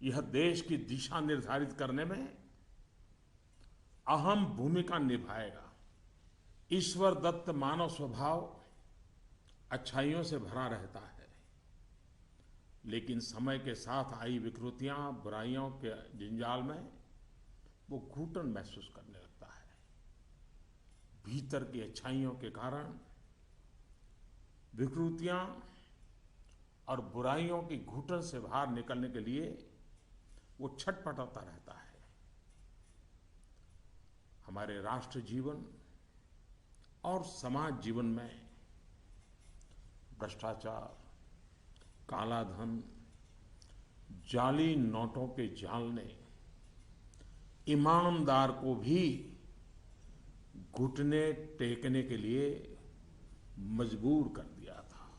यह देश की दिशा निर्धारित करने में अहम भूमिका निभाएगा। ईश्वर दत्त मानव स्वभाव अच्छाइयों से भरा रहता है, लेकिन समय के साथ आई विकृतियां, बुराइयों के जंजाल में वो घुटन महसूस करने लगता है। भीतर की अच्छाइयों के कारण विकृतियां और बुराइयों की घुटन से बाहर निकलने के लिए वो छटपटाता रहता है। हमारे राष्ट्र जीवन और समाज जीवन में भ्रष्टाचार, काला धन, जाली नोटों के जाल ने ईमानदार को भी घुटने टेकने के लिए मजबूर कर दिया था।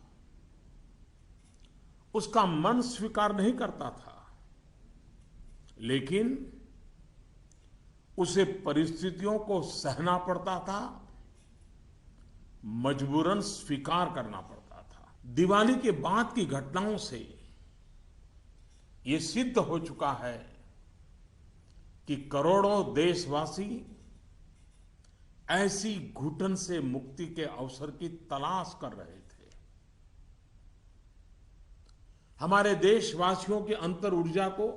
उसका मन स्वीकार नहीं करता था, लेकिन उसे परिस्थितियों को सहना पड़ता था, मजबूरन स्वीकार करना पड़ता था। दिवाली के बाद की घटनाओं से ये सिद्ध हो चुका है कि करोड़ों देशवासी ऐसी घुटन से मुक्ति के अवसर की तलाश कर रहे थे। हमारे देशवासियों की अंतर ऊर्जा को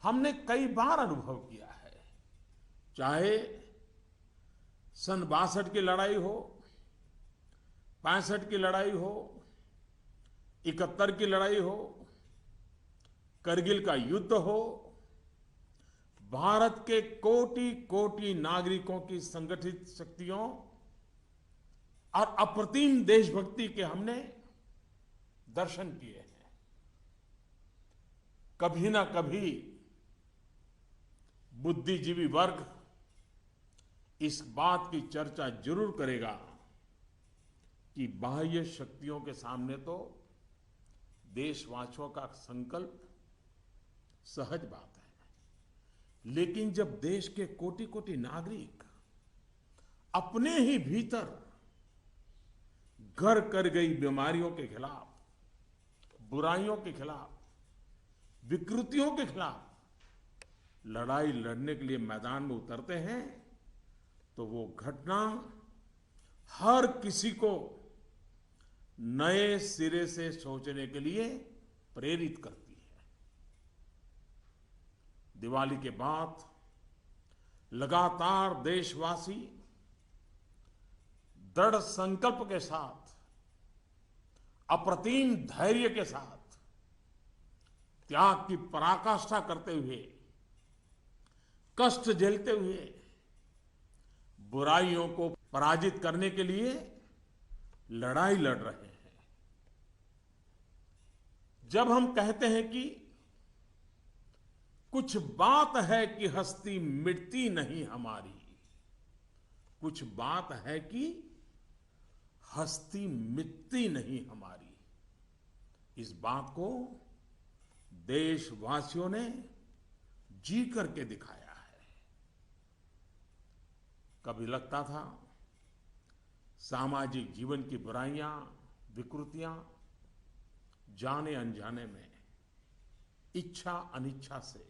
हमने कई बार अनुभव किया है। चाहे सन 62 की लड़ाई हो, 65 की लड़ाई हो, 71 की लड़ाई हो, करगिल का युद्ध हो, भारत के कोटि कोटि नागरिकों की संगठित शक्तियों और अप्रतिम देशभक्ति के हमने दर्शन किए हैं। कभी ना कभी बुद्धिजीवी वर्ग इस बात की चर्चा जरूर करेगा कि बाह्य शक्तियों के सामने तो देशवासियों का संकल्प सहज बात है, लेकिन जब देश के कोटि कोटि नागरिक अपने ही भीतर घर कर गई बीमारियों के खिलाफ, बुराइयों के खिलाफ, विकृतियों के खिलाफ लड़ाई लड़ने के लिए मैदान में उतरते हैं, तो वो घटना हर किसी को नए सिरे से सोचने के लिए प्रेरित करती है। दिवाली के बाद लगातार देशवासी दृढ़ संकल्प के साथ, अप्रतिम धैर्य के साथ, त्याग की पराकाष्ठा करते हुए, कष्ट झेलते हुए बुराइयों को पराजित करने के लिए लड़ाई लड़ रहे हैं। जब हम कहते हैं कि कुछ बात है कि हस्ती मिटती नहीं हमारी, कुछ बात है कि हस्ती मिटती नहीं हमारी, इस बात को देशवासियों ने जी करके दिखाया है। कभी लगता था सामाजिक जीवन की बुराइयां, विकृतियां जाने अनजाने में, इच्छा अनिच्छा से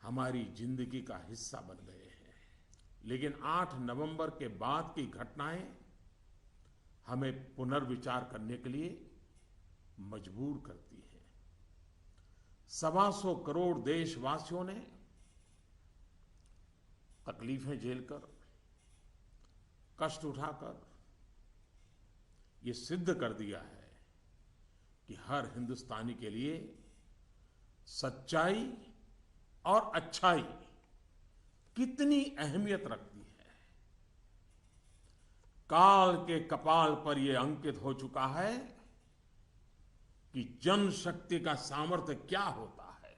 हमारी जिंदगी का हिस्सा बन गए हैं। लेकिन 8 नवंबर के बाद की घटनाएं हमें पुनर्विचार करने के लिए मजबूर करती हैं। 125 करोड़ देशवासियों ने तकलीफें झेलकर, कष्ट उठाकर ये सिद्ध कर दिया है कि हर हिंदुस्तानी के लिए सच्चाई और अच्छाई कितनी अहमियत रखती है। काल के कपाल पर यह अंकित हो चुका है कि जनशक्ति का सामर्थ्य क्या होता है,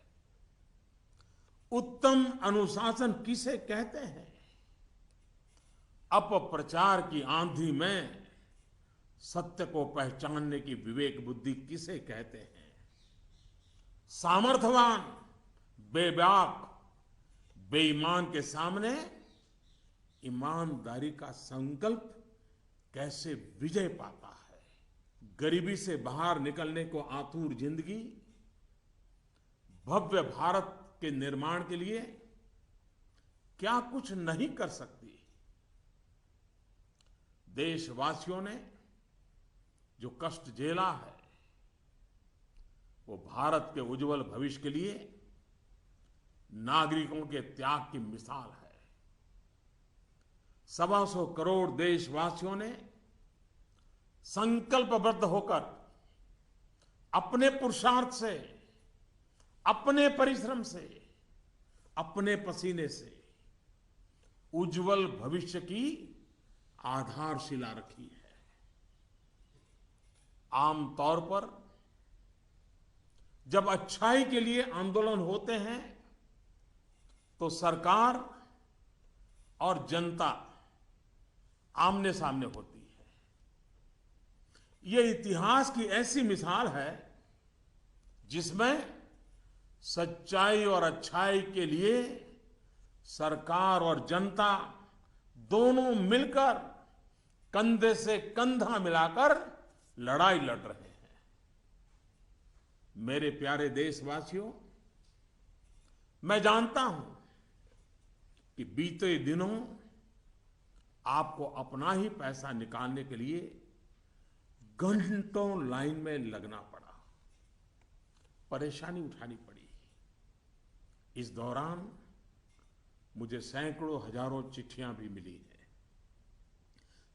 उत्तम अनुशासन किसे कहते हैं, अपप्रचार की आंधी में सत्य को पहचानने की विवेक बुद्धि किसे कहते हैं, सामर्थ्यवान बेबाक बेईमान के सामने ईमानदारी का संकल्प कैसे विजय पाता है। गरीबी से बाहर निकलने को आतुर जिंदगी भव्य भारत के निर्माण के लिए क्या कुछ नहीं कर सकती। देशवासियों ने जो कष्ट झेला है वो भारत के उज्जवल भविष्य के लिए नागरिकों के त्याग की मिसाल है। 125 करोड़ देशवासियों ने संकल्पबद्ध होकर अपने पुरुषार्थ से, अपने परिश्रम से, अपने पसीने से उज्जवल भविष्य की आधारशिला रखी है। आमतौर पर जब अच्छाई के लिए आंदोलन होते हैं तो सरकार और जनता आमने सामने होती है। यह इतिहास की ऐसी मिसाल है जिसमें सच्चाई और अच्छाई के लिए सरकार और जनता दोनों मिलकर कंधे से कंधा मिलाकर लड़ाई लड़ रहे हैं। मेरे प्यारे देशवासियों, मैं जानता हूं कि बीते दिनों आपको अपना ही पैसा निकालने के लिए घंटों लाइन में लगना पड़ा, परेशानी उठानी पड़ी। इस दौरान मुझे सैकड़ों हजारों चिट्ठियां भी मिली हैं।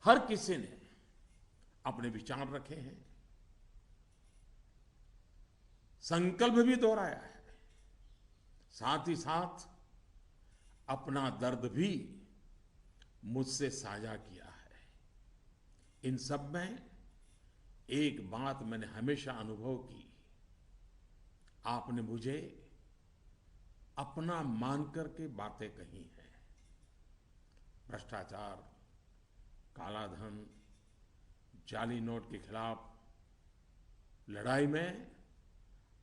हर किसी ने अपने विचार रखे हैं, संकल्प भी दोहराया है, साथ ही साथ अपना दर्द भी मुझसे साझा किया है। इन सब में एक बात मैंने हमेशा अनुभव की, आपने मुझे अपना मानकर के बातें कही हैं। भ्रष्टाचार, काला धन, जाली नोट के खिलाफ लड़ाई में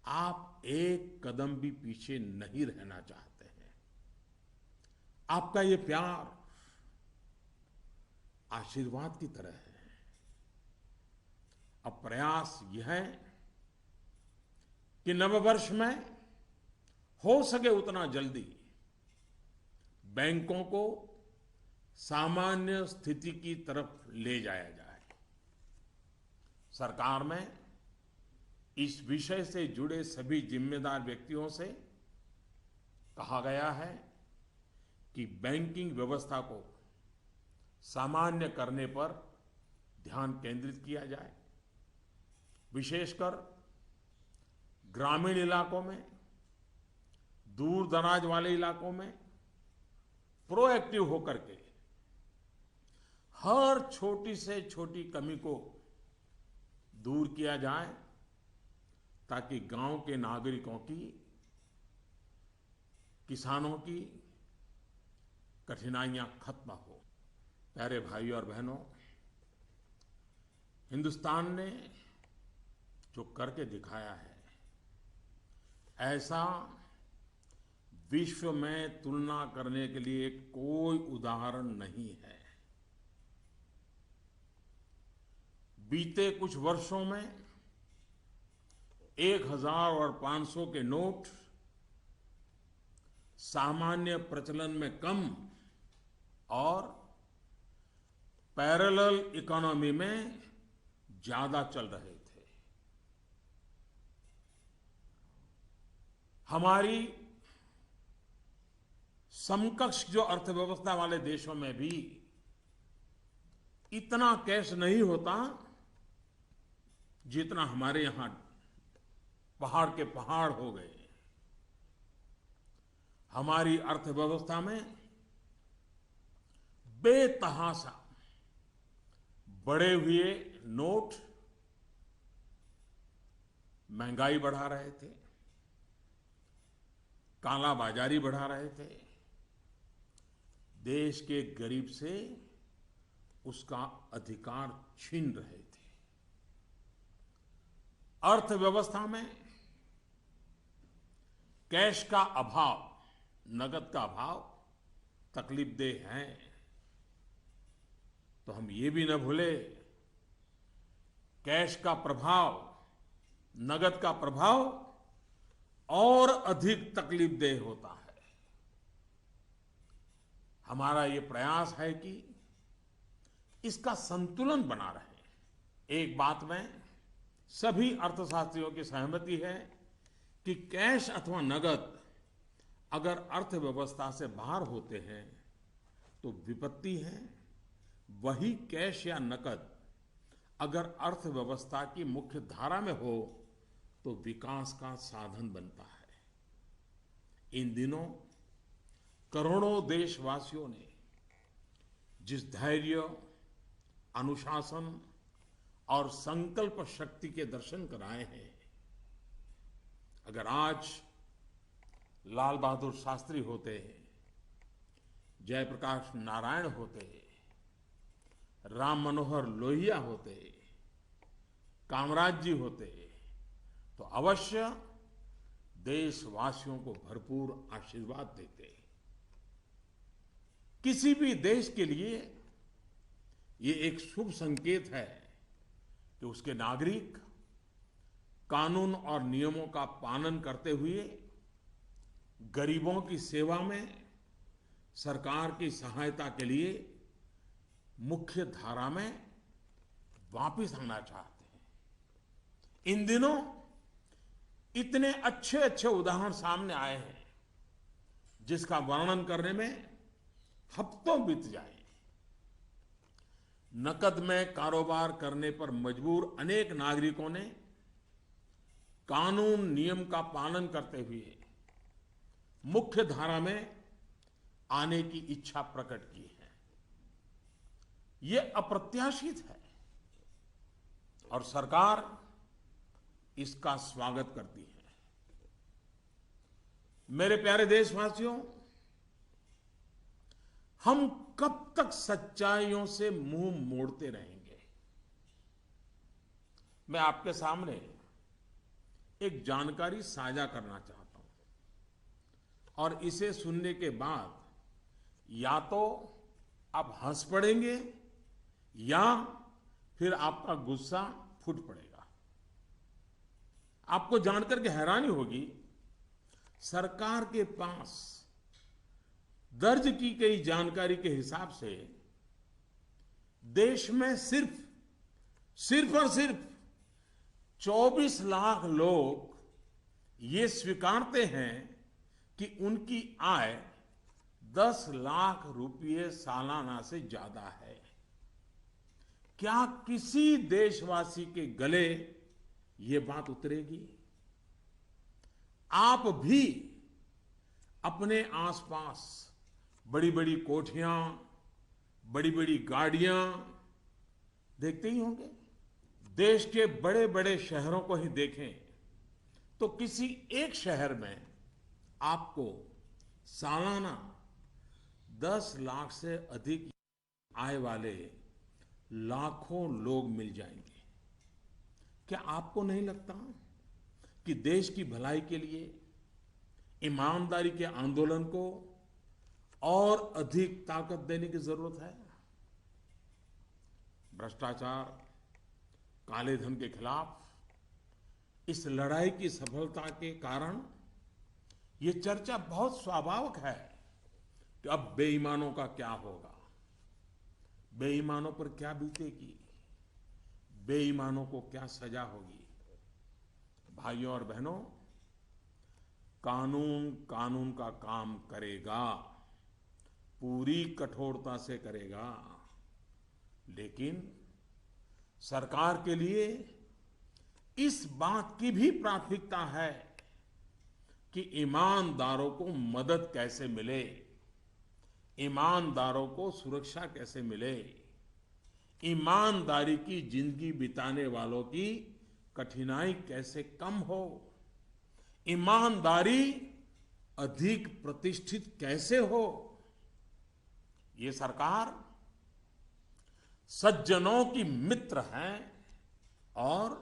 आप एक कदम भी पीछे नहीं रहना चाहते हैं। आपका ये प्यार आशीर्वाद की तरह है। अब प्रयास यह है कि नववर्ष में हो सके उतना जल्दी बैंकों को सामान्य स्थिति की तरफ ले जाया जाए। सरकार में इस विषय से जुड़े सभी जिम्मेदार व्यक्तियों से कहा गया है कि बैंकिंग व्यवस्था को सामान्य करने पर ध्यान केंद्रित किया जाए। विशेषकर ग्रामीण इलाकों में, दूर दराज वाले इलाकों में प्रोएक्टिव होकर के हर छोटी से छोटी कमी को दूर किया जाए ताकि गांव के नागरिकों की, किसानों की कठिनाइयां खत्म हो। प्यारे भाइयों और बहनों, हिंदुस्तान ने जो करके दिखाया है, ऐसा विश्व में तुलना करने के लिए कोई उदाहरण नहीं है। बीते कुछ वर्षों में 1000 और 500 के नोट सामान्य प्रचलन में कम और पैरेलल इकोनॉमी में ज्यादा चल रहे थे। हमारी समकक्ष जो अर्थव्यवस्था वाले देशों में भी इतना कैश नहीं होता जितना हमारे यहां पहाड़ के पहाड़ हो गए। हमारी अर्थव्यवस्था में बेतहाशा बढ़े हुए नोट महंगाई बढ़ा रहे थे, काला बाजारी बढ़ा रहे थे, देश के गरीब से उसका अधिकार छीन रहे थे। अर्थव्यवस्था में कैश का अभाव, नगद का अभाव तकलीफदेह है। तो हम ये भी न भूले, कैश का प्रभाव, नगद का प्रभाव और अधिक तकलीफदेह होता है। हमारा ये प्रयास है कि इसका संतुलन बना रहे। एक बात में सभी अर्थशास्त्रियों की सहमति है कि कैश अथवा नगद अगर अर्थव्यवस्था से बाहर होते हैं तो विपत्ति है, वही कैश या नकद अगर अर्थव्यवस्था की मुख्य धारा में हो तो विकास का साधन बनता है। इन दिनों करोड़ों देशवासियों ने जिस धैर्य, अनुशासन और संकल्प शक्ति के दर्शन कराए हैं, अगर आज लाल बहादुर शास्त्री होते, जयप्रकाश नारायण होते, राम मनोहर लोहिया होते, कामराज जी होते, तो अवश्य देशवासियों को भरपूर आशीर्वाद देते। किसी भी देश के लिए ये एक शुभ संकेत है कि उसके नागरिक कानून और नियमों का पालन करते हुए गरीबों की सेवा में सरकार की सहायता के लिए मुख्य धारा में वापस आना चाहते हैं। इन दिनों इतने अच्छे अच्छे उदाहरण सामने आए हैं जिसका वर्णन करने में हफ्तों बीत जाए। नकद में कारोबार करने पर मजबूर अनेक नागरिकों ने कानून नियम का पालन करते हुए मुख्य धारा में आने की इच्छा प्रकट की है। यह अप्रत्याशित है और सरकार इसका स्वागत करती है। मेरे प्यारे देशवासियों, हम कब तक सच्चाइयों से मुंह मोड़ते रहेंगे? मैं आपके सामने एक जानकारी साझा करना चाहता हूं और इसे सुनने के बाद या तो आप हंस पड़ेंगे या फिर आपका गुस्सा फूट पड़ेगा। आपको जानकर के हैरानी होगी, सरकार के पास दर्ज की गई जानकारी के हिसाब से देश में सिर्फ और सिर्फ 24 लाख लोग ये स्वीकारते हैं कि उनकी आय 10 लाख रुपये सालाना से ज्यादा है। क्या किसी देशवासी के गले ये बात उतरेगी? आप भी अपने आसपास बड़ी बड़ी कोठियां, बड़ी बड़ी गाड़ियां देखते ही होंगे। देश के बड़े बड़े शहरों को ही देखें तो किसी एक शहर में आपको सालाना 10 लाख से अधिक आय वाले लाखों लोग मिल जाएंगे। क्या आपको नहीं लगता कि देश की भलाई के लिए ईमानदारी के आंदोलन को और अधिक ताकत देने की जरूरत है? भ्रष्टाचार, काले धन के खिलाफ इस लड़ाई की सफलता के कारण ये चर्चा बहुत स्वाभाविक है कि अब बेईमानों का क्या होगा, बेईमानों पर क्या बीतेगी, बेईमानों को क्या सजा होगी। भाइयों और बहनों, कानून कानून का काम करेगा, पूरी कठोरता से करेगा, लेकिन सरकार के लिए इस बात की भी प्राथमिकता है कि ईमानदारों को मदद कैसे मिले, ईमानदारों को सुरक्षा कैसे मिले, ईमानदारी की जिंदगी बिताने वालों की कठिनाई कैसे कम हो, ईमानदारी अधिक प्रतिष्ठित कैसे हो। ये सरकार सज्जनों की मित्र है और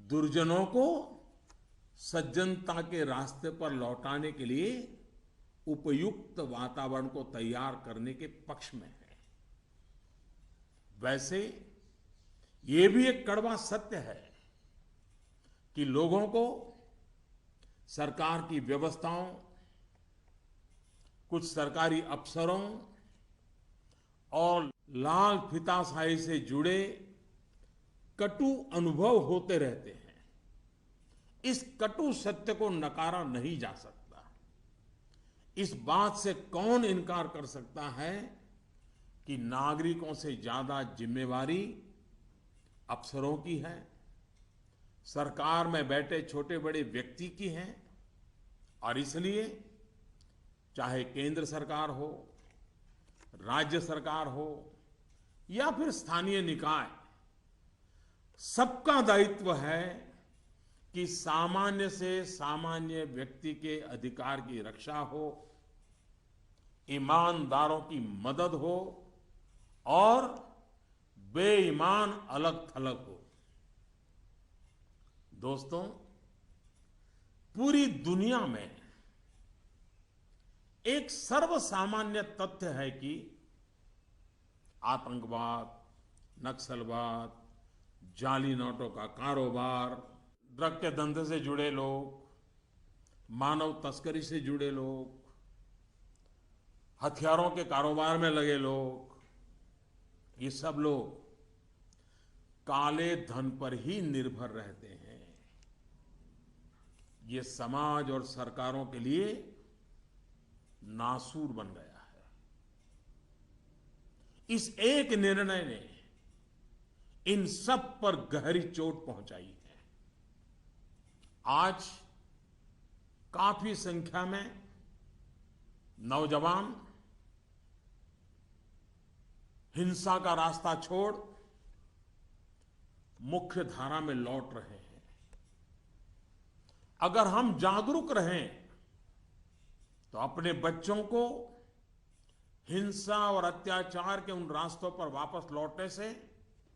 दुर्जनों को सज्जनता के रास्ते पर लौटाने के लिए उपयुक्त वातावरण को तैयार करने के पक्ष में है। वैसे ये भी एक कड़वा सत्य है कि लोगों को सरकार की व्यवस्थाओं, कुछ सरकारी अफसरों और लाल फीताशाही से जुड़े कटु अनुभव होते रहते हैं। इस कटु सत्य को नकारा नहीं जा सकता। इस बात से कौन इनकार कर सकता है कि नागरिकों से ज्यादा जिम्मेवारी अफसरों की है, सरकार में बैठे छोटे बड़े व्यक्ति की है। और इसलिए चाहे केंद्र सरकार हो, राज्य सरकार हो या फिर स्थानीय निकाय, सबका दायित्व है कि सामान्य से सामान्य व्यक्ति के अधिकार की रक्षा हो, ईमानदारों की मदद हो और बेईमान अलग थलग हो। दोस्तों, पूरी दुनिया में एक सर्वसामान्य तथ्य है कि आतंकवाद, नक्सलवाद, जाली नोटों का कारोबार, ड्रग के धंधे से जुड़े लोग, मानव तस्करी से जुड़े लोग, हथियारों के कारोबार में लगे लोग, ये सब लोग काले धन पर ही निर्भर रहते हैं। ये समाज और सरकारों के लिए नासूर बन गया है। इस एक निर्णय ने इन सब पर गहरी चोट पहुंचाई है। आज काफी संख्या में नौजवान हिंसा का रास्ता छोड़ मुख्य धारा में लौट रहे हैं। अगर हम जागरूक रहें तो अपने बच्चों को हिंसा और अत्याचार के उन रास्तों पर वापस लौटने से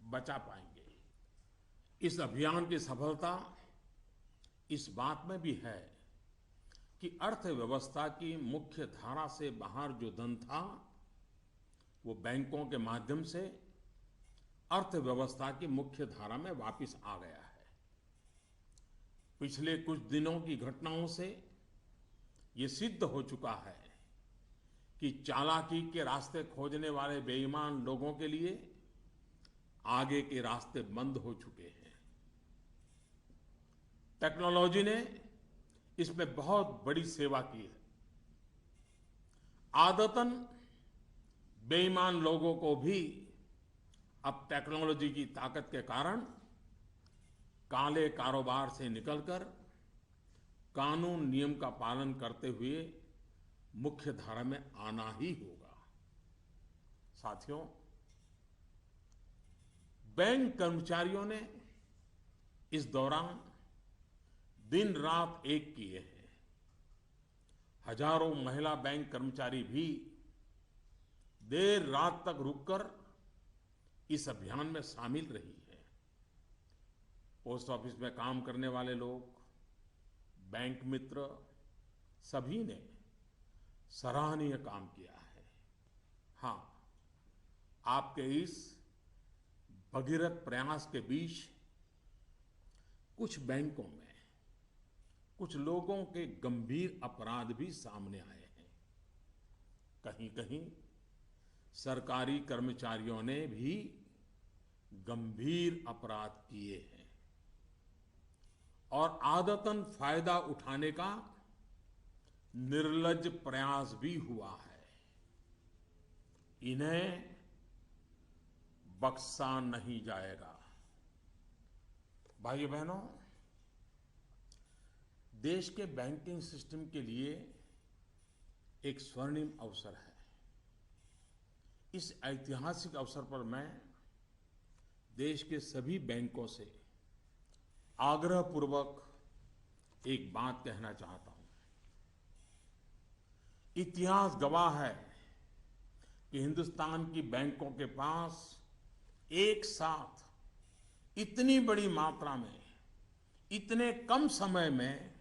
बचा पाएंगे। इस अभियान की सफलता इस बात में भी है कि अर्थव्यवस्था की मुख्य धारा से बाहर जो धन था वो बैंकों के माध्यम से अर्थव्यवस्था की मुख्य धारा में वापस आ गया है। पिछले कुछ दिनों की घटनाओं से ये सिद्ध हो चुका है कि चालाकी के रास्ते खोजने वाले बेईमान लोगों के लिए आगे के रास्ते बंद हो चुके हैं। टेक्नोलॉजी ने इसमें बहुत बड़ी सेवा की है। आदतन बेईमान लोगों को भी अब टेक्नोलॉजी की ताकत के कारण काले कारोबार से निकलकर कानून नियम का पालन करते हुए मुख्य धारा में आना ही होगा। साथियों, बैंक कर्मचारियों ने इस दौरान दिन रात एक किए हैं। हजारों महिला बैंक कर्मचारी भी देर रात तक रुककर इस अभियान में शामिल रही है। पोस्ट ऑफिस में काम करने वाले लोग, बैंक मित्र, सभी ने सराहनीय काम किया है। हाँ, आपके इस भगीरथ प्रयास के बीच कुछ बैंकों में कुछ लोगों के गंभीर अपराध भी सामने आए हैं। कहीं कहीं सरकारी कर्मचारियों ने भी गंभीर अपराध किए हैं और आदतन फायदा उठाने का निर्लज्ज प्रयास भी हुआ है। इन्हें बख्शा नहीं जाएगा। भाइयों बहनों, देश के बैंकिंग सिस्टम के लिए एक स्वर्णिम अवसर है। इस ऐतिहासिक अवसर पर मैं देश के सभी बैंकों से आग्रहपूर्वक एक बात कहना चाहता हूं। इतिहास गवाह है कि हिंदुस्तान की बैंकों के पास एक साथ इतनी बड़ी मात्रा में, इतने कम समय में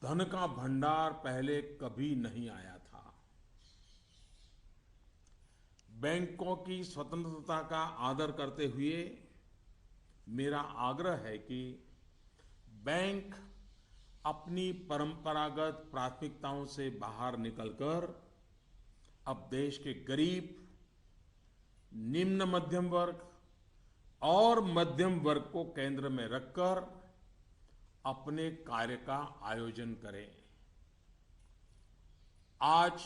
धन का भंडार पहले कभी नहीं आया था। बैंकों की स्वतंत्रता का आदर करते हुए मेरा आग्रह है कि बैंक अपनी परंपरागत प्राथमिकताओं से बाहर निकलकर अब देश के गरीब, निम्न मध्यम वर्ग और मध्यम वर्ग को केंद्र में रखकर अपने कार्य का आयोजन करें। आज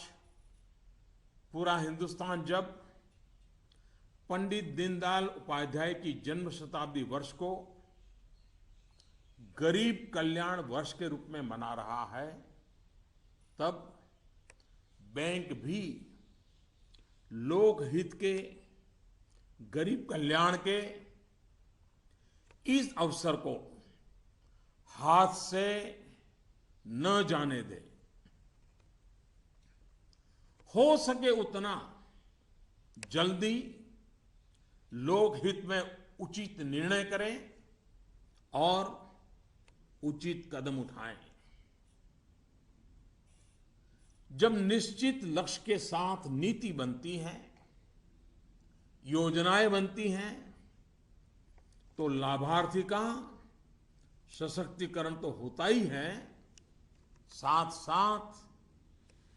पूरा हिंदुस्तान जब पंडित दीनदयाल उपाध्याय की जन्म शताब्दी वर्ष को गरीब कल्याण वर्ष के रूप में मना रहा है, तब बैंक भी लोकहित के, गरीब कल्याण के इस अवसर को हाथ से न जाने दे। हो सके उतना जल्दी लोकहित में उचित निर्णय करें और उचित कदम उठाएं। जब निश्चित लक्ष्य के साथ नीति बनती है, योजनाएं बनती हैं, तो लाभार्थी का सशक्तिकरण तो होता ही है, साथ साथ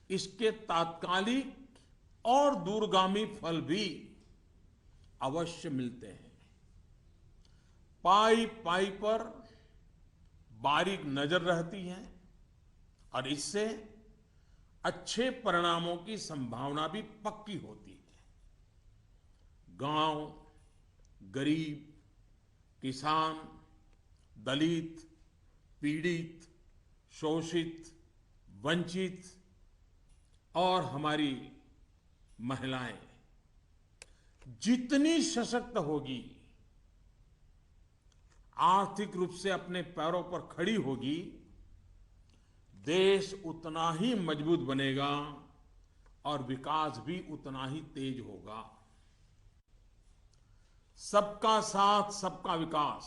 इसके तात्कालिक और दूरगामी फल भी अवश्य मिलते हैं। पाई पाई पर बारीक नजर रहती है और इससे अच्छे परिणामों की संभावना भी पक्की होती है। गांव, गरीब, किसान, दलित, पीड़ित, शोषित, वंचित और हमारी महिलाएं जितनी सशक्त होगी, आर्थिक रूप से अपने पैरों पर खड़ी होगी, देश उतना ही मजबूत बनेगा और विकास भी उतना ही तेज होगा। सबका साथ, सबका विकास,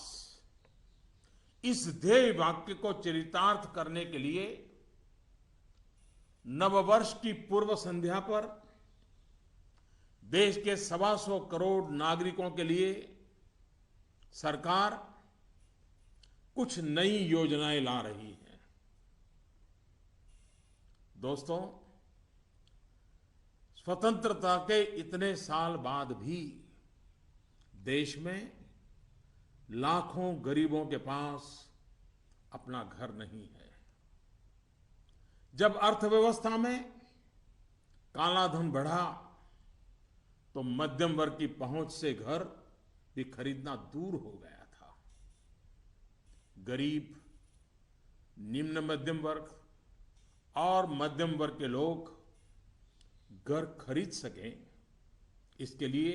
इस ध्येय वाक्य को चरितार्थ करने के लिए नववर्ष की पूर्व संध्या पर देश के 125 करोड़ नागरिकों के लिए सरकार कुछ नई योजनाएं ला रही है। दोस्तों, स्वतंत्रता के इतने साल बाद भी देश में लाखों गरीबों के पास अपना घर नहीं है। जब अर्थव्यवस्था में काला धन बढ़ा तो मध्यम वर्ग की पहुंच से घर भी खरीदना दूर हो गया था। गरीब, निम्न मध्यम वर्ग और मध्यम वर्ग के लोग घर खरीद सकें, इसके लिए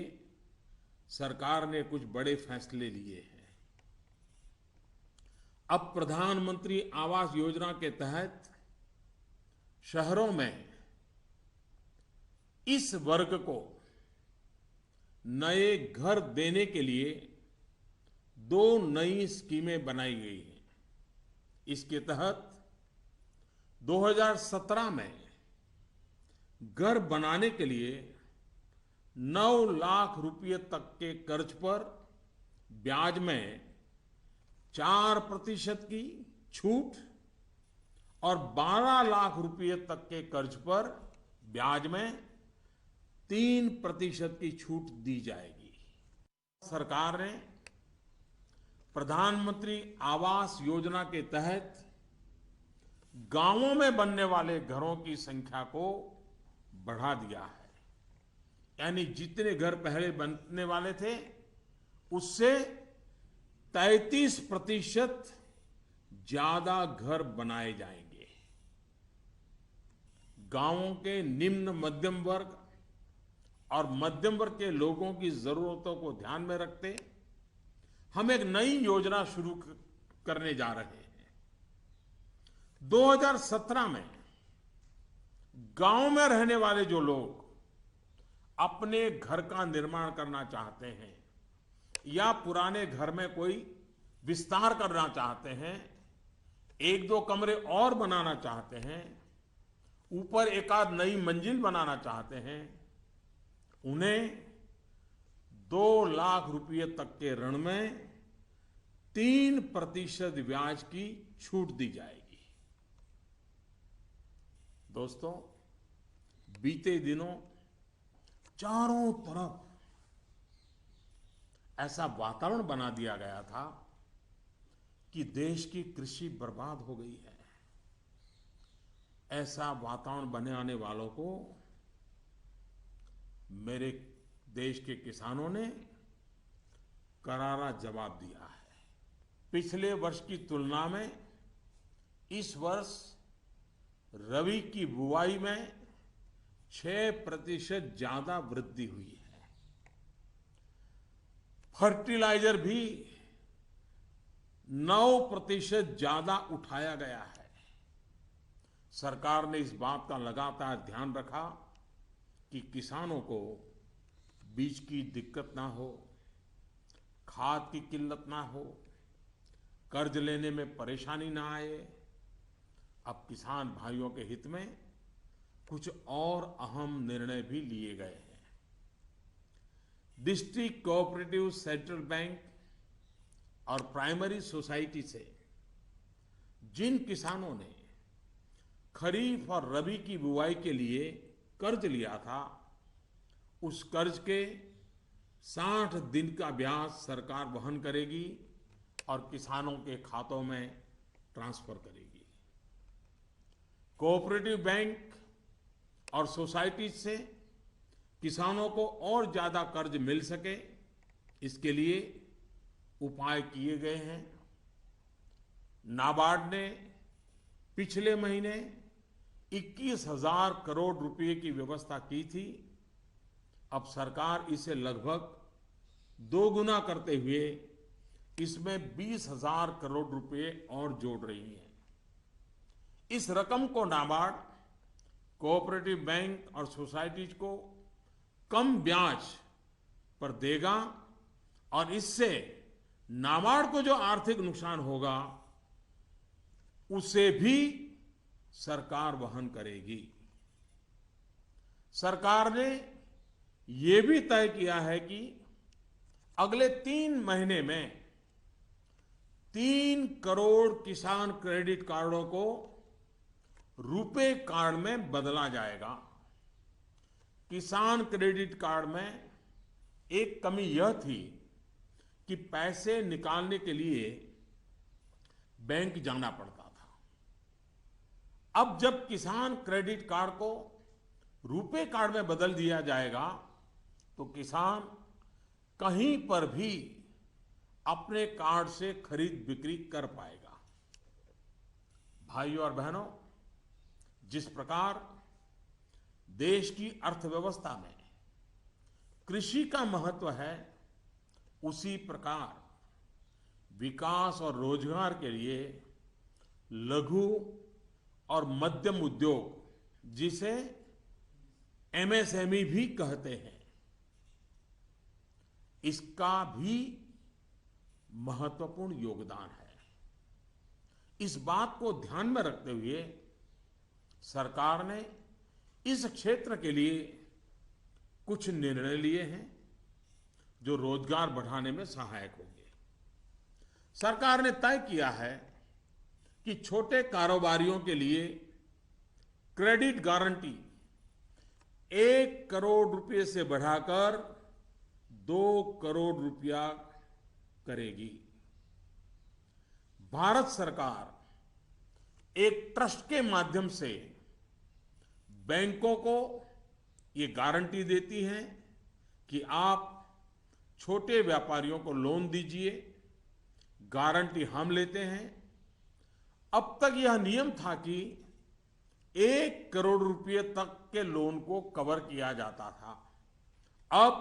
सरकार ने कुछ बड़े फैसले लिए हैं। अब प्रधानमंत्री आवास योजना के तहत शहरों में इस वर्ग को नए घर देने के लिए 2 नई स्कीमें बनाई गई हैं। इसके तहत 2017 में घर बनाने के लिए 9 लाख रुपए तक के कर्ज पर ब्याज में 4% की छूट और 12 लाख रुपए तक के कर्ज पर ब्याज में 3% की छूट दी जाएगी। सरकार ने प्रधानमंत्री आवास योजना के तहत गांवों में बनने वाले घरों की संख्या को बढ़ा दिया है। यानी जितने घर पहले बनने वाले थे उससे 33% ज्यादा घर बनाए जाएंगे। गांवों के निम्न मध्यम वर्ग और मध्यम वर्ग के लोगों की जरूरतों को ध्यान में रखते हम एक नई योजना शुरू करने जा रहे हैं। 2017 में गांव में रहने वाले जो लोग अपने घर का निर्माण करना चाहते हैं या पुराने घर में कोई विस्तार करना चाहते हैं, 1-2 कमरे और बनाना चाहते हैं, ऊपर एक आध नई मंजिल बनाना चाहते हैं, उन्हें 2 लाख रुपए तक के ऋण में 3% ब्याज की छूट दी जाएगी। दोस्तों, बीते दिनों चारों तरफ ऐसा वातावरण बना दिया गया था कि देश की कृषि बर्बाद हो गई है। ऐसा वातावरण बनाने वालों को मेरे देश के किसानों ने करारा जवाब दिया है। पिछले वर्ष की तुलना में इस वर्ष रबी की बुआई में 6% ज्यादा वृद्धि हुई है। फर्टिलाइजर भी 9% ज्यादा उठाया गया है। सरकार ने इस बात का लगातार ध्यान रखा कि किसानों को बीज की दिक्कत ना हो, खाद की किल्लत ना हो, कर्ज लेने में परेशानी ना आए। अब किसान भाइयों के हित में कुछ और अहम निर्णय भी लिए गए हैं। डिस्ट्रिक्ट कोऑपरेटिव सेंट्रल बैंक और प्राइमरी सोसाइटी से जिन किसानों ने खरीफ और रबी की बुआई के लिए कर्ज लिया था, उस कर्ज के 60 दिन का ब्याज सरकार वहन करेगी और किसानों के खातों में ट्रांसफर करेगी। कोऑपरेटिव बैंक और सोसाइटी से किसानों को और ज्यादा कर्ज मिल सके, इसके लिए उपाय किए गए हैं। नाबार्ड ने पिछले महीने 21,000 करोड़ रुपए की व्यवस्था की थी। अब सरकार इसे लगभग 2 गुना करते हुए इसमें 20,000 करोड़ रुपए और जोड़ रही है। इस रकम को नाबार्ड कोऑपरेटिव बैंक और सोसाइटीज को कम ब्याज पर देगा और इससे नाबार्ड को जो आर्थिक नुकसान होगा उसे भी सरकार वहन करेगी। सरकार ने यह भी तय किया है कि अगले 3 महीने में 3 करोड़ किसान क्रेडिट कार्डों को रुपे कार्ड में बदला जाएगा। किसान क्रेडिट कार्ड में एक कमी यह थी कि पैसे निकालने के लिए बैंक जाना पड़ता था। अब जब किसान क्रेडिट कार्ड को रुपे कार्ड में बदल दिया जाएगा तो किसान कहीं पर भी अपने कार्ड से खरीद बिक्री कर पाएगा। भाइयों और बहनों, जिस प्रकार देश की अर्थव्यवस्था में कृषि का महत्व है, उसी प्रकार विकास और रोजगार के लिए लघु और मध्यम उद्योग, जिसे एमएसएमई भी कहते हैं, इसका भी महत्वपूर्ण योगदान है। इस बात को ध्यान में रखते हुए सरकार ने इस क्षेत्र के लिए कुछ निर्णय लिए हैं जो रोजगार बढ़ाने में सहायक होंगे। सरकार ने तय किया है कि छोटे कारोबारियों के लिए क्रेडिट गारंटी 1 करोड़ रुपए से बढ़ाकर 2 करोड़ रुपया करेगी। भारत सरकार एक ट्रस्ट के माध्यम से बैंकों को ये गारंटी देती है कि आप छोटे व्यापारियों को लोन दीजिए, गारंटी हम लेते हैं। अब तक यह नियम था कि 1 करोड़ रुपए तक के लोन को कवर किया जाता था। अब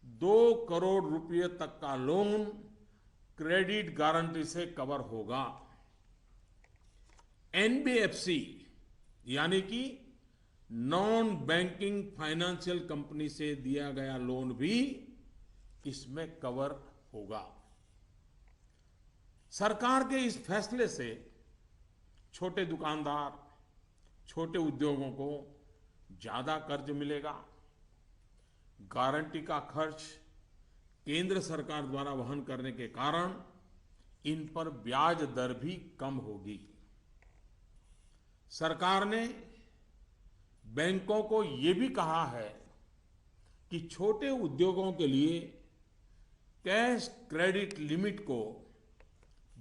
2 करोड़ रुपए तक का लोन क्रेडिट गारंटी से कवर होगा। एनबीएफसी यानी कि नॉन बैंकिंग फाइनेंशियल कंपनी से दिया गया लोन भी इसमें कवर होगा। सरकार के इस फैसले से छोटे दुकानदार, छोटे उद्योगों को ज्यादा कर्ज मिलेगा। गारंटी का खर्च केंद्र सरकार द्वारा वहन करने के कारण इन पर ब्याज दर भी कम होगी। सरकार ने बैंकों को ये भी कहा है कि छोटे उद्योगों के लिए कैश क्रेडिट लिमिट को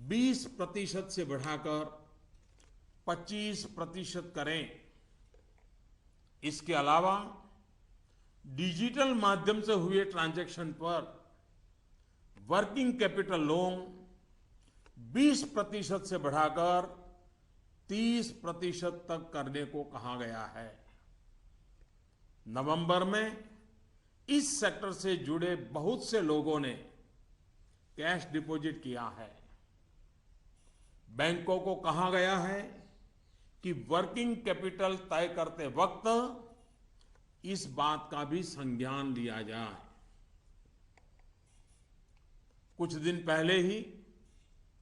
20% से बढ़ाकर 25% करें। इसके अलावा डिजिटल माध्यम से हुए ट्रांजैक्शन पर वर्किंग कैपिटल लोन 20% से बढ़ाकर 30% तक करने को कहा गया है। नवंबर में इस सेक्टर से जुड़े बहुत से लोगों ने कैश डिपॉजिट किया है। बैंकों को कहा गया है कि वर्किंग कैपिटल तय करते वक्त इस बात का भी संज्ञान लिया जाए। कुछ दिन पहले ही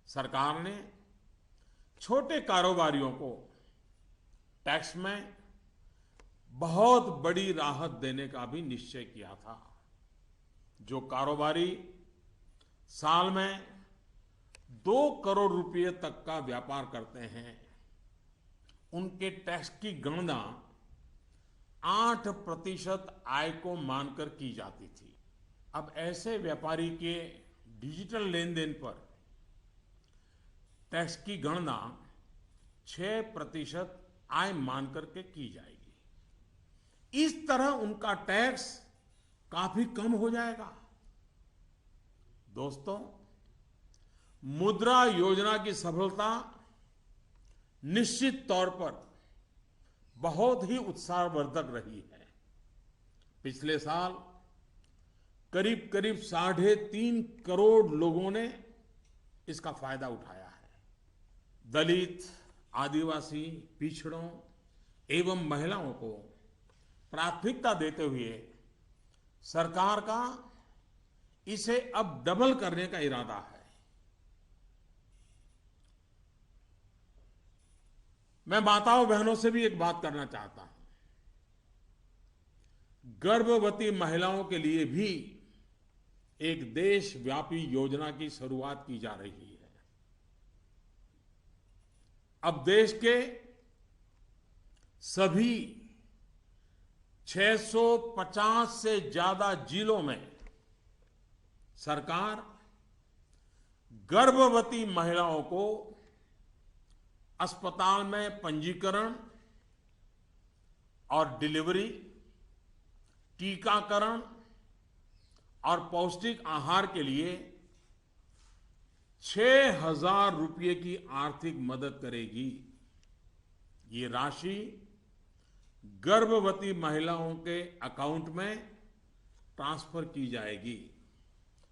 सरकार ने छोटे कारोबारियों को टैक्स में बहुत बड़ी राहत देने का भी निश्चय किया था। जो कारोबारी साल में 2 करोड़ रुपए तक का व्यापार करते हैं, उनके टैक्स की गणना 8% आय को मानकर की जाती थी। अब ऐसे व्यापारी के डिजिटल लेन देन पर टैक्स की गणना 6% आय मानकर के की जाएगी। इस तरह उनका टैक्स काफी कम हो जाएगा। दोस्तों, मुद्रा योजना की सफलता निश्चित तौर पर बहुत ही उत्साहवर्धक रही है। पिछले साल करीब करीब 3.5 करोड़ लोगों ने इसका फायदा उठाया है। दलित, आदिवासी, पिछड़ों एवं महिलाओं को प्राथमिकता देते हुए सरकार का इसे अब डबल करने का इरादा है। मैं माताओं बहनों से भी एक बात करना चाहता हूं। गर्भवती महिलाओं के लिए भी एक देशव्यापी योजना की शुरुआत की जा रही है। अब देश के सभी 650 से ज्यादा जिलों में सरकार गर्भवती महिलाओं को अस्पताल में पंजीकरण और डिलीवरी, टीकाकरण और पौष्टिक आहार के लिए 6,000 रुपये की आर्थिक मदद करेगी। ये राशि गर्भवती महिलाओं के अकाउंट में ट्रांसफर की जाएगी,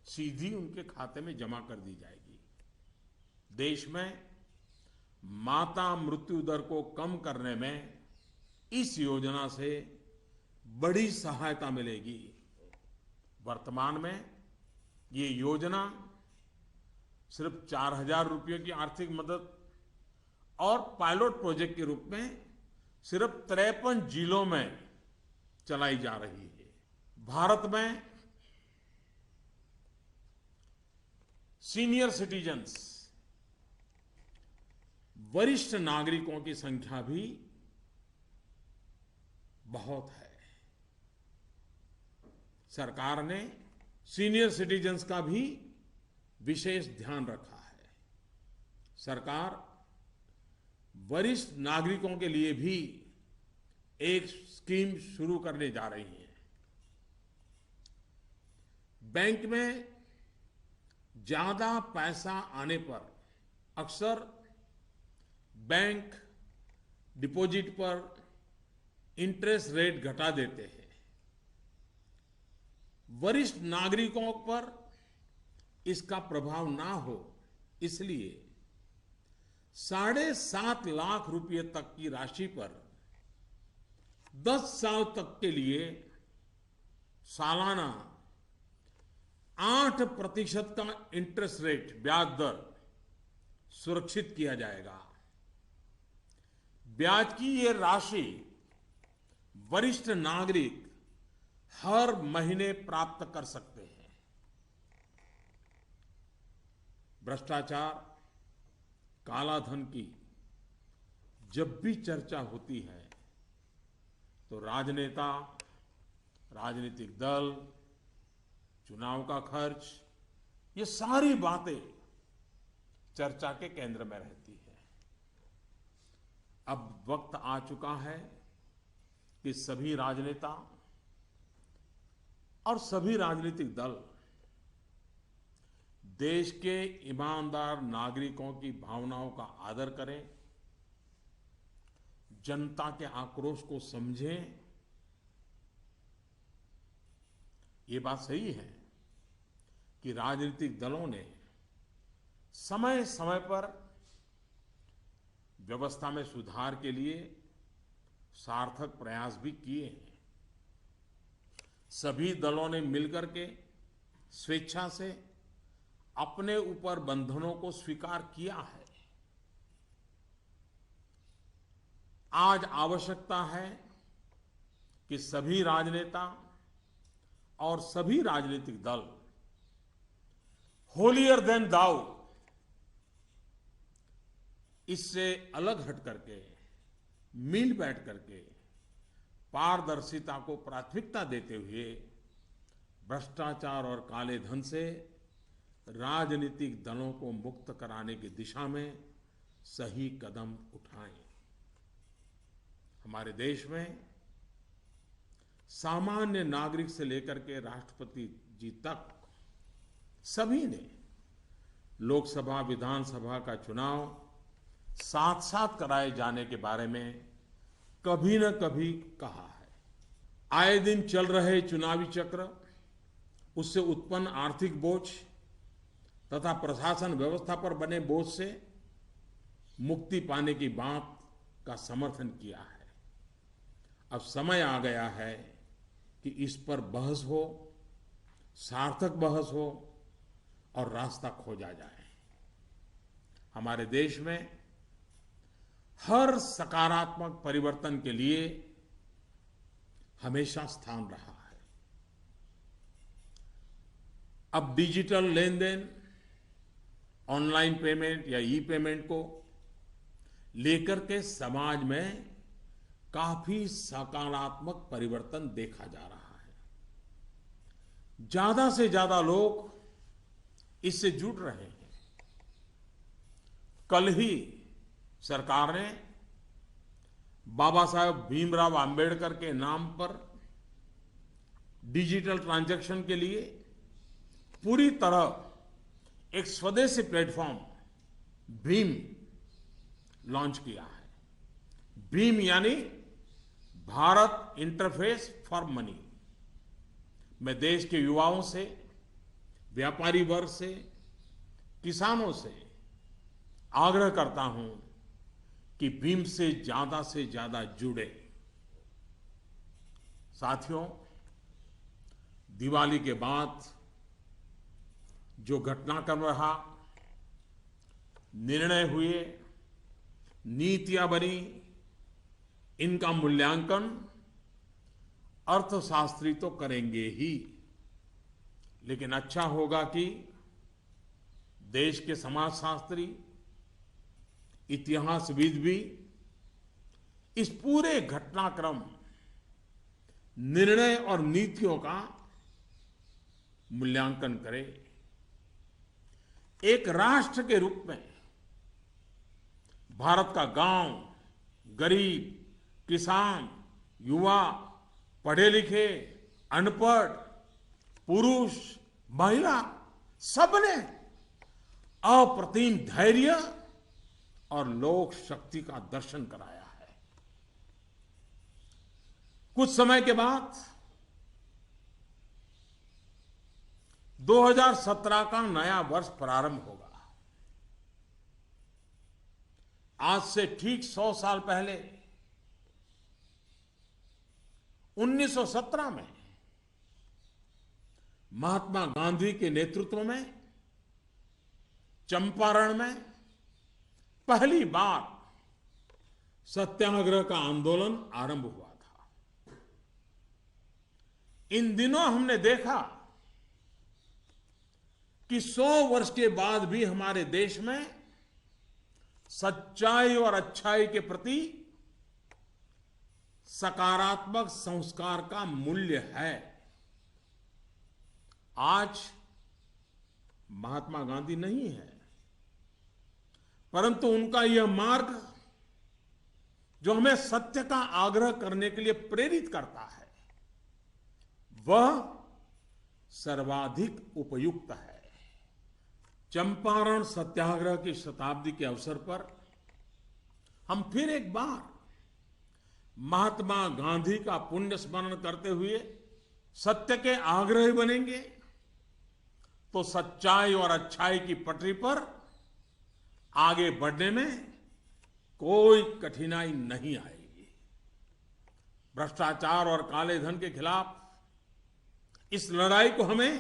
सीधी उनके खाते में जमा कर दी जाएगी। देश में माता मृत्यु दर को कम करने में इस योजना से बड़ी सहायता मिलेगी। वर्तमान में ये योजना सिर्फ 4,000 रुपये की आर्थिक मदद और पायलट प्रोजेक्ट के रूप में सिर्फ 53 जिलों में चलाई जा रही है। भारत में सीनियर सिटीजन्स, वरिष्ठ नागरिकों की संख्या भी बहुत है। सरकार ने सीनियर सिटीजन्स का भी विशेष ध्यान रखा है। सरकार वरिष्ठ नागरिकों के लिए भी एक स्कीम शुरू करने जा रही है। बैंक में ज्यादा पैसा आने पर अक्सर बैंक डिपॉजिट पर इंटरेस्ट रेट घटा देते हैं। वरिष्ठ नागरिकों पर इसका प्रभाव ना हो, इसलिए 7.5 लाख रुपए तक की राशि पर 10 साल तक के लिए सालाना 8% का इंटरेस्ट रेट, ब्याज दर सुरक्षित किया जाएगा। ब्याज की ये राशि वरिष्ठ नागरिक हर महीने प्राप्त कर सकते हैं। भ्रष्टाचार, काला धन की जब भी चर्चा होती है तो राजनेता, राजनीतिक दल, चुनाव का खर्च, ये सारी बातें चर्चा के केंद्र में रहती है। अब वक्त आ चुका है कि सभी राजनेता और सभी राजनीतिक दल देश के ईमानदार नागरिकों की भावनाओं का आदर करें, जनता के आक्रोश को समझें। ये बात सही है कि राजनीतिक दलों ने समय समय पर व्यवस्था में सुधार के लिए सार्थक प्रयास भी किए हैं। सभी दलों ने मिलकर के स्वेच्छा से अपने ऊपर बंधनों को स्वीकार किया है। आज आवश्यकता है कि सभी राजनेता और सभी राजनीतिक दल होलियर देन दाऊ, इससे अलग हट करके, मिल बैठ करके पारदर्शिता को प्राथमिकता देते हुए भ्रष्टाचार और काले धन से राजनीतिक दलों को मुक्त कराने की दिशा में सही कदम उठाएं। हमारे देश में सामान्य नागरिक से लेकर के राष्ट्रपति जी तक सभी ने लोकसभा, विधानसभा का चुनाव साथ साथ कराए जाने के बारे में कभी न कभी कहा है। आए दिन चल रहे चुनावी चक्र, उससे उत्पन्न आर्थिक बोझ तथा प्रशासन व्यवस्था पर बने बोझ से मुक्ति पाने की बात का समर्थन किया है। अब समय आ गया है कि इस पर बहस हो, सार्थक बहस हो और रास्ता खोजा जाए। हमारे देश में हर सकारात्मक परिवर्तन के लिए हमेशा स्थान रहा है। अब डिजिटल लेन देन, ऑनलाइन पेमेंट या ई पेमेंट को लेकर के समाज में काफी सकारात्मक परिवर्तन देखा जा रहा है। ज्यादा से ज्यादा लोग इससे जुड़ रहे हैं। कल ही सरकार ने बाबा साहेब भीमराव अंबेडकर के नाम पर डिजिटल ट्रांजैक्शन के लिए पूरी तरह एक स्वदेशी प्लेटफॉर्म भीम लॉन्च किया है। भीम यानी भारत इंटरफेस फॉर मनी। मैं देश के युवाओं से, व्यापारी वर्ग से, किसानों से आग्रह करता हूं कि भीम से ज्यादा जुड़े। साथियों, दिवाली के बाद जो घटनाक्रम रहा, निर्णय हुए, नीतियां बनी, इनका मूल्यांकन अर्थशास्त्री तो करेंगे ही, लेकिन अच्छा होगा कि देश के समाजशास्त्री, इतिहासविद भी इस पूरे घटनाक्रम, निर्णय और नीतियों का मूल्यांकन करें। एक राष्ट्र के रूप में भारत का गांव, गरीब, किसान, युवा, पढ़े लिखे, अनपढ़, पुरुष, महिला, सबने अप्रतिम धैर्य और लोक शक्ति का दर्शन कराया है। कुछ समय के बाद 2017 का नया वर्ष प्रारंभ होगा। आज से ठीक 100 साल पहले 1917 में महात्मा गांधी के नेतृत्व में चंपारण में पहली बार सत्याग्रह का आंदोलन आरंभ हुआ था। इन दिनों हमने देखा कि 100 वर्ष के बाद भी हमारे देश में सच्चाई और अच्छाई के प्रति सकारात्मक संस्कार का मूल्य है। आज महात्मा गांधी नहीं है, परंतु उनका यह मार्ग जो हमें सत्य का आग्रह करने के लिए प्रेरित करता है, वह सर्वाधिक उपयुक्त है। चंपारण सत्याग्रह की शताब्दी के अवसर पर हम फिर एक बार महात्मा गांधी का पुण्य स्मरण करते हुए सत्य के आग्रही बनेंगे तो सच्चाई और अच्छाई की पटरी पर आगे बढ़ने में कोई कठिनाई नहीं आएगी। भ्रष्टाचार और काले धन के खिलाफ इस लड़ाई को हमें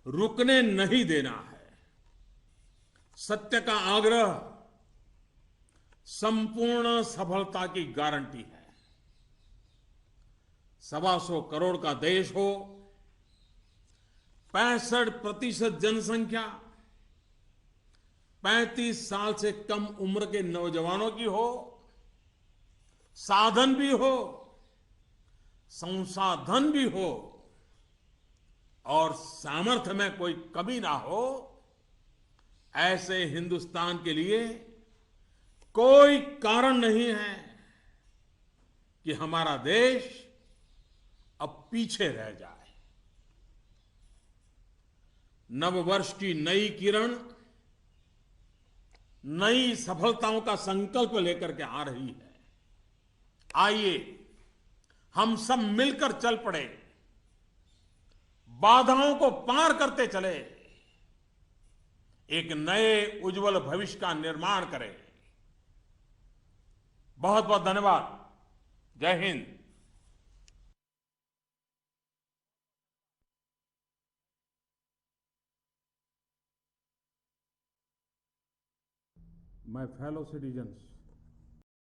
रुकने नहीं देना है। सत्य का आग्रह संपूर्ण सफलता की गारंटी है। 125 करोड़ का देश हो, 65% जनसंख्या 35 साल से कम उम्र के नौजवानों की हो, साधन भी हो, संसाधन भी हो और सामर्थ्य में कोई कमी ना हो, ऐसे हिंदुस्तान के लिए कोई कारण नहीं है कि हमारा देश अब पीछे रह जाए। नववर्ष की नई किरण नई सफलताओं का संकल्प लेकर के आ रही है। आइए हम सब मिलकर चल पड़े, बाधाओं को पार करते चले, एक नए उज्जवल भविष्य का निर्माण करें। बहुत बहुत धन्यवाद। जय हिंद। My fellow citizens,